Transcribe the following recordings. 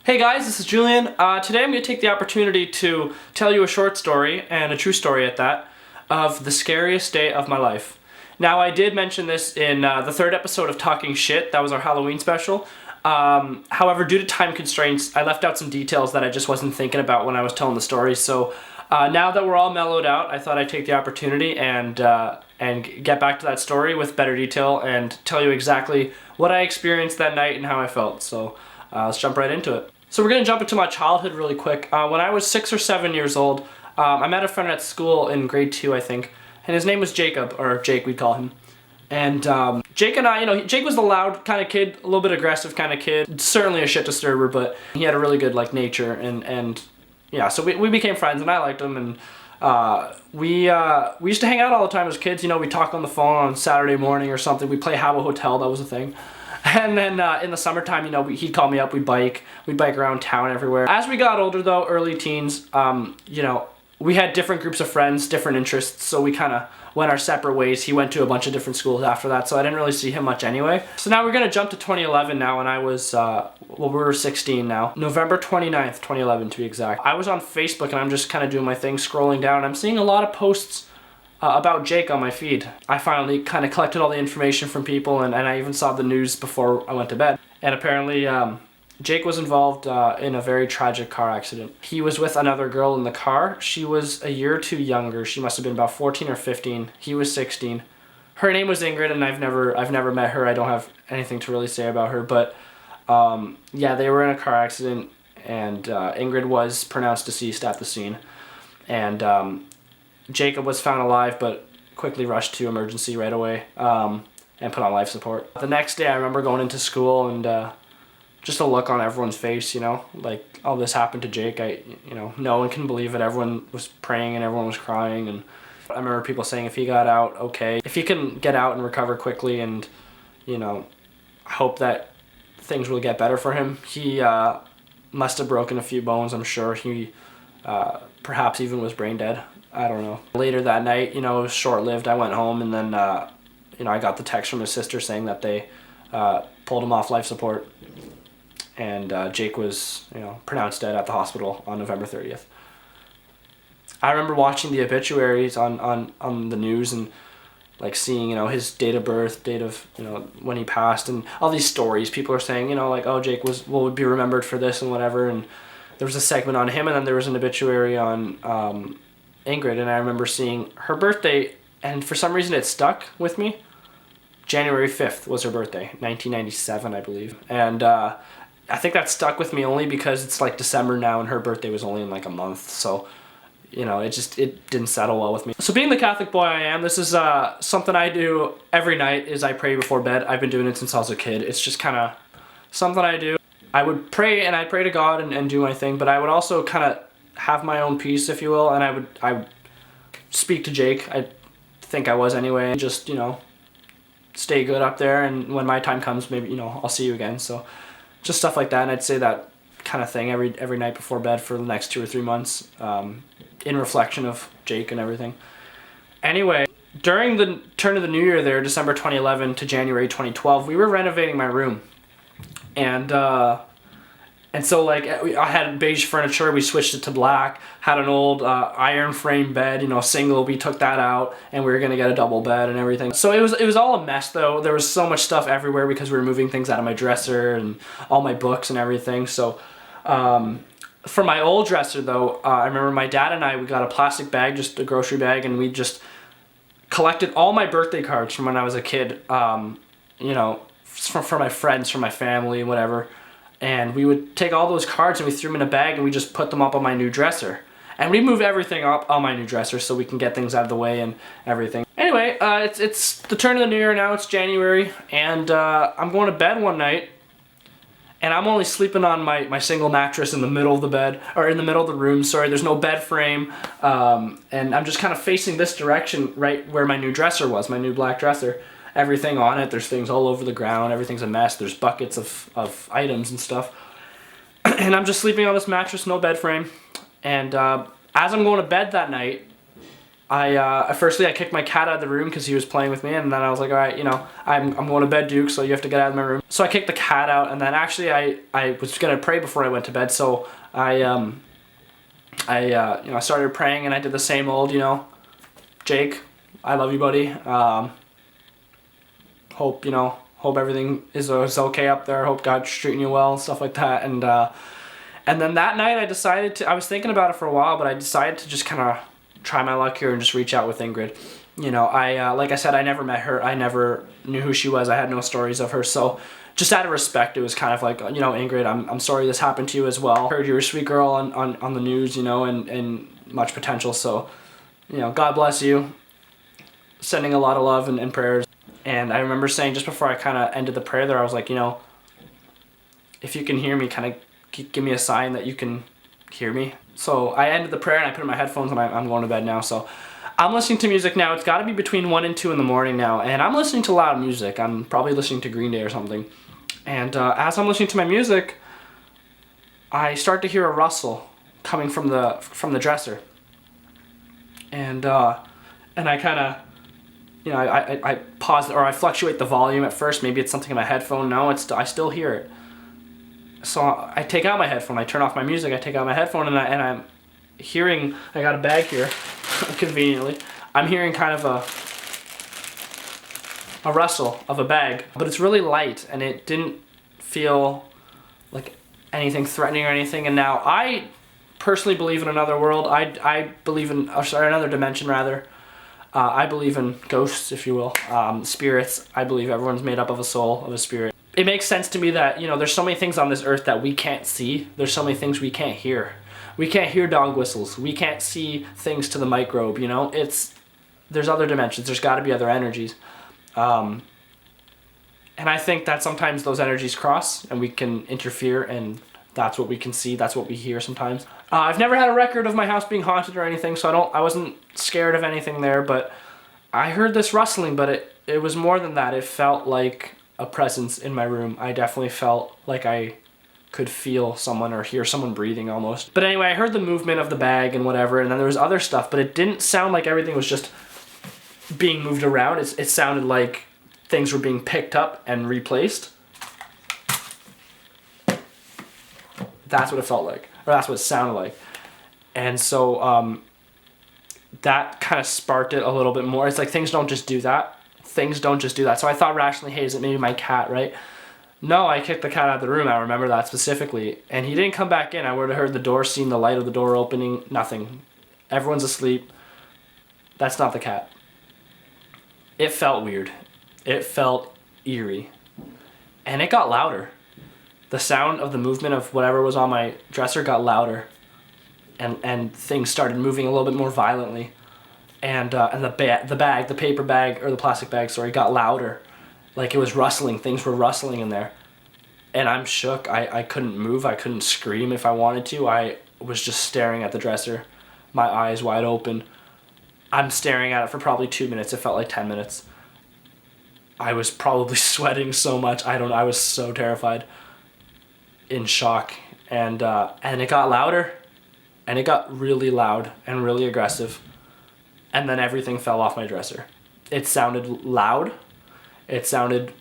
Hey guys, this is Julian. Today I'm going to take the opportunity to tell you a short story, and a true story at that, of the scariest day of my life. Now, I did mention this in the third episode of Talking Shit. That was our Halloween special. However, due to time constraints, I left out some details that I just wasn't thinking about when I was telling the story. So now that we're all mellowed out, I thought I'd take the opportunity and get back to that story with better detail and tell you exactly what I experienced that night and how I felt. So let's jump right into it. So we're going to jump into my childhood really quick. When I was 6 or 7 years old, I met a friend at school in grade 2, I think, and his name was Jacob, or Jake we'd call him. And Jake and I, Jake was the loud kind of kid, a little bit aggressive kind of kid, certainly a shit disturber, but he had a really good nature, and yeah, so we became friends, and I liked him, and we used to hang out all the time as kids. We'd talk on the phone on Saturday morning or something. We'd play Habbo Hotel, that was a thing. And then in the summertime, he'd call me up, we'd bike around town everywhere. As we got older though, early teens, we had different groups of friends, different interests, so we kind of went our separate ways. He went to a bunch of different schools after that, so I didn't really see him much anyway. So now we're going to jump to 2011 now, and I was, we were 16 now. November 29th, 2011 to be exact. I was on Facebook, and I'm just kind of doing my thing, scrolling down, and I'm seeing a lot of posts about Jake on my feed. I finally kind of collected all the information from people, and I even saw the news before I went to bed. And apparently, Jake was involved in a very tragic car accident. He was with another girl in the car. She was a year or two younger. She must have been about 14 or 15. He was 16. Her name was Ingrid, and I've never met her. I don't have anything to really say about her. But yeah, they were in a car accident, and Ingrid was pronounced deceased at the scene. And Jacob was found alive, but quickly rushed to emergency right away and put on life support. The next day, I remember going into school and just a look on everyone's face, like, oh, this happened to Jake. No one can believe it. Everyone was praying and everyone was crying. And I remember people saying if he got out, okay. If he can get out and recover quickly and, hope that things will get better for him. He must have broken a few bones, I'm sure. He perhaps even was brain dead. I don't know. Later that night, it was short-lived. I went home and then, I got the text from his sister saying that they pulled him off life support. And Jake was, pronounced dead at the hospital on November 30th. I remember watching the obituaries on the news and seeing, his date of birth, date of, when he passed, and all these stories. People are saying, oh, Jake would be remembered for this and whatever. And there was a segment on him, and then there was an obituary on Ingrid, and I remember seeing her birthday, and for some reason it stuck with me. January 5th was her birthday, 1997, I believe. And I think that stuck with me only because it's December now, and her birthday was only in a month. So, it didn't settle well with me. So being the Catholic boy I am, this is something I do every night is I pray before bed. I've been doing it since I was a kid. It's just kind of something I do. I would pray, and I'd pray to God and do my thing, but I would also kind of have my own peace, if you will, and I would speak to Jake. I think I was anyway, and just, stay good up there, and when my time comes, maybe, I'll see you again. So just stuff like that, and I'd say that kind of thing every night before bed for the next 2 or 3 months, in reflection of Jake and everything. Anyway, during the turn of the new year there, December 2011 to January 2012, we were renovating my room, and so I had beige furniture, we switched it to black, had an old iron frame bed, single, we took that out, and we were gonna get a double bed and everything. So it was all a mess though. There was so much stuff everywhere because we were moving things out of my dresser and all my books and everything. So for my old dresser though, I remember my dad and we got a plastic bag, just a grocery bag, and we just collected all my birthday cards from when I was a kid, from my friends, from my family, whatever. And we would take all those cards and we threw them in a bag and we just put them up on my new dresser. And we move everything up on my new dresser so we can get things out of the way and everything. Anyway, it's the turn of the new year now, it's January, and I'm going to bed one night, and I'm only sleeping on my single mattress in the middle of the bed, or in the middle of the room, sorry, there's no bed frame, and I'm just kind of facing this direction right where my new dresser was, my new black dresser. Everything on it, there's things all over the ground, everything's a mess, there's buckets of items and stuff. And I'm just sleeping on this mattress, no bed frame. And as I'm going to bed that night, Firstly I kicked my cat out of the room because he was playing with me, and then I was like, all right, I'm going to bed, Duke, so you have to get out of my room. So I kicked the cat out, and then actually I was gonna pray before I went to bed, so I started praying, and I did the same old, Jake, I love you, buddy. Hope everything is okay up there. Hope God's treating you well, stuff like that. And then that night I was thinking about it for a while, but I decided to just kind of try my luck here and just reach out with Ingrid. Like I said, I never met her. I never knew who she was. I had no stories of her. So just out of respect, it was kind of like, Ingrid, I'm sorry this happened to you as well. Heard you were a sweet girl on the news, and much potential. So, God bless you. Sending a lot of love and prayers. And I remember saying just before I kind of ended the prayer there, I was like, if you can hear me, kind of give me a sign that you can hear me. So I ended the prayer and I put in my headphones, and I'm going to bed now. So I'm listening to music now. It's got to be between 1 and 2 in the morning now. And I'm listening to loud music. I'm probably listening to Green Day or something. And as I'm listening to my music, I start to hear a rustle coming from the dresser. And I kind of, I pause, or I fluctuate the volume at first. Maybe it's something in my headphone. No, I still hear it. So I take out my headphone. I turn off my music. I take out my headphone, and I'm hearing. I got a bag here, conveniently. I'm hearing kind of a rustle of a bag, but it's really light, and it didn't feel like anything threatening or anything. And now I personally believe in another world. I believe in, another dimension rather. I believe in ghosts, if you will, spirits. I believe everyone's made up of a soul, of a spirit. It makes sense to me that, there's so many things on this earth that we can't see. There's so many things we can't hear. We can't hear dog whistles. We can't see things to the microbe, There's other dimensions. There's got to be other energies. And I think that sometimes those energies cross and we can interfere, and that's what we can see. That's what we hear sometimes. I've never had a record of my house being haunted or anything, so I wasn't scared of anything there, but I heard this rustling, but it was more than that. It felt like a presence in my room. I definitely felt like I could feel someone or hear someone breathing almost. But anyway, I heard the movement of the bag and whatever, and then there was other stuff, but it didn't sound like everything was just being moved around. It sounded like things were being picked up and replaced. That's what it felt like, or that's what it sounded like. And so that kind of sparked it a little bit more. It's like things don't just do that. Things don't just do that. So I thought rationally, hey, is it maybe my cat, right? No, I kicked the cat out of the room. I remember that specifically. And he didn't come back in. I would have heard the door, seen the light of the door opening, nothing. Everyone's asleep. That's not the cat. It felt weird. It felt eerie. And it got louder. The sound of the movement of whatever was on my dresser got louder. And things started moving a little bit more violently. And the paper bag, or the plastic bag, sorry, got louder. Like it was rustling. Things were rustling in there. And I'm shook. I couldn't move. I couldn't scream if I wanted to. I was just staring at the dresser, my eyes wide open. I'm staring at it for probably 2 minutes. It felt like 10 minutes. I was probably sweating so much. I was so terrified, in shock. And it got louder, and it got really loud and really aggressive. And then everything fell off my dresser. It sounded loud. It sounded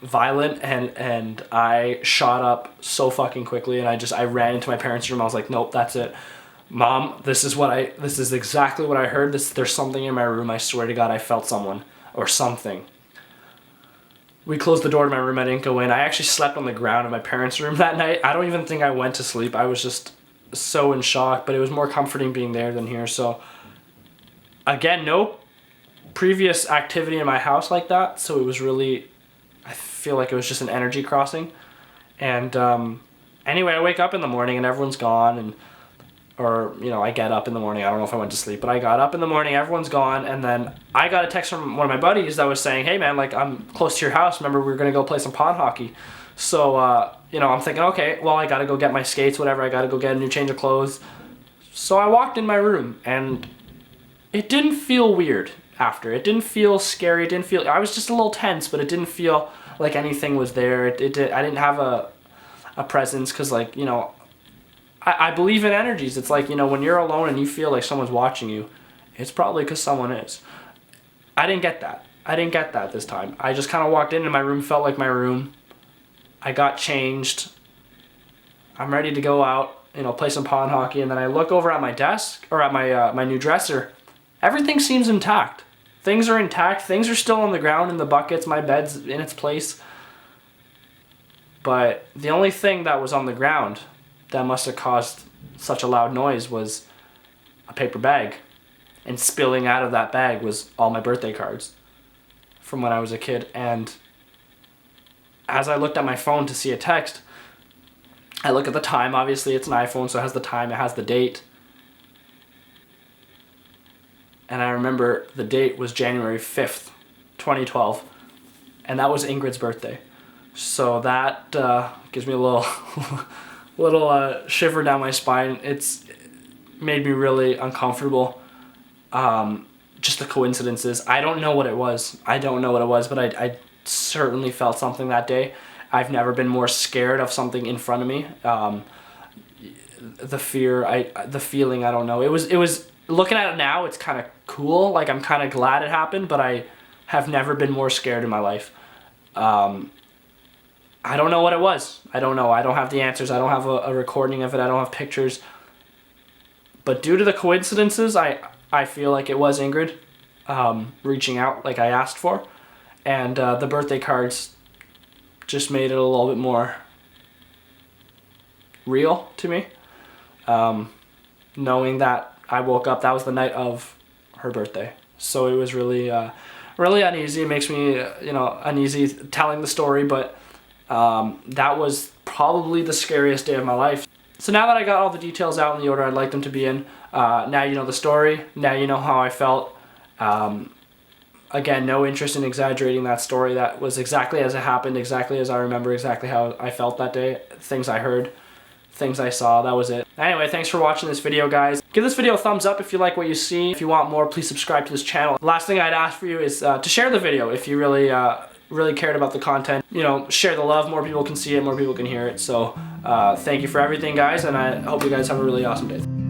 violent, and I shot up so fucking quickly, and I ran into my parents' room. I was like, nope, that's it. Mom, this is exactly what I heard. There's something in my room. I swear to God, I felt someone or something. We closed the door to my room. I didn't go in. I actually slept on the ground in my parents' room that night. I don't even think I went to sleep. I was just so in shock, but it was more comforting being there than here. So again, no previous activity in my house like that. So it was really, I feel like it was just an energy crossing. And anyway, I wake up in the morning and everyone's gone, or I get up in the morning. I don't know if I went to sleep, but I got up in the morning, everyone's gone, and then I got a text from one of my buddies that was saying, hey man, like I'm close to your house. Remember, we were going to go play some pond hockey. So, I'm thinking, okay, well, I got to go get my skates, whatever. I got to go get a new change of clothes. So I walked in my room, and it didn't feel weird after. It didn't feel scary. I was just a little tense, but it didn't feel like anything was there. I didn't have a presence, because I believe in energies. It's like, when you're alone and you feel like someone's watching you, it's probably because someone is. I didn't get that. I didn't get that this time. I just kind of walked into my room, felt like my room. I got changed. I'm ready to go out, you know, play some pond hockey, and then I look over at my desk, or at my new dresser. Everything seems intact. Things are intact. Things are still on the ground in the buckets. My bed's in its place. But the only thing that was on the ground that must have caused such a loud noise was a paper bag. And spilling out of that bag was all my birthday cards from when I was a kid. And as I looked at my phone to see a text, I look at the time. Obviously, it's an iPhone, so it has the time, it has the date. And I remember the date was January 5th, 2012. And that was Ingrid's birthday. So that gives me a little shiver down my spine. It's made me really uncomfortable. Just the coincidences. I don't know what it was. But I certainly felt something that day. I've never been more scared of something in front of me. The feeling, I don't know. It was, looking at it now, it's kind of cool. Like, I'm kind of glad it happened, but I have never been more scared in my life. I don't know what it was. I don't know. I don't have the answers. I don't have a recording of it. I don't have pictures. But due to the coincidences, I feel like it was Ingrid reaching out like I asked for. And the birthday cards just made it a little bit more real to me. Knowing that I woke up, that was the night of her birthday. So it was really, really uneasy. It makes me, uneasy telling the story, but that was probably the scariest day of my life. So now that I got all the details out in the order I'd like them to be in, now you know the story, now you know how I felt. Again, no interest in exaggerating that story. That was exactly as it happened, exactly as I remember, exactly how I felt that day. Things I heard, things I saw, that was it. Anyway, thanks for watching this video, guys. Give this video a thumbs up if you like what you see. If you want more, please subscribe to this channel. The last thing I'd ask for you is to share the video if you really cared about the content. You know, share the love. More people can see it, more people can hear it. So thank you for everything, guys, and I hope you guys have a really awesome day.